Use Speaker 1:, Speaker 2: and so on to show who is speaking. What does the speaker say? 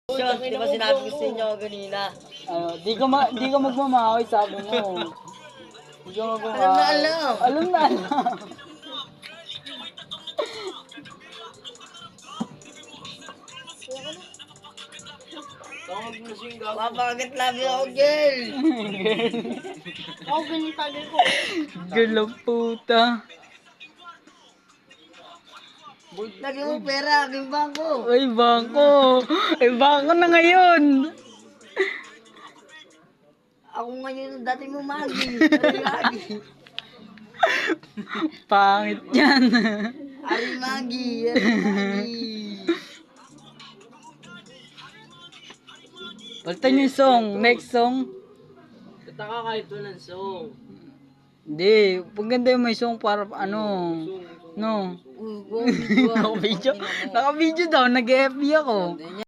Speaker 1: Sean, di ba sinabi ko sa inyo kanina?
Speaker 2: Ano, di ka magmamahoy, sabi mo. Di ka magmamahoy.
Speaker 1: Alam na alam.
Speaker 2: Alam na alam.
Speaker 1: Papakagat lagi ako, girl.
Speaker 3: Ako ganyan tagal ko.
Speaker 2: Galang puta.
Speaker 1: Lagi mo pera, aking bangko.
Speaker 2: Ay, bangko. Ay, bangko na ngayon.
Speaker 1: Ako ngayon, dati mo magi. Ari magi.
Speaker 2: Pangit yan.
Speaker 1: Ari magi. Ari magi.
Speaker 2: Palitan yung song. Next song.
Speaker 4: Kataka kahit walang song.
Speaker 2: Hindi. Paganda yung may song para ano. No.
Speaker 1: Go, go, go.
Speaker 2: Naka-video. Naka-video daw. Nag-FB ako.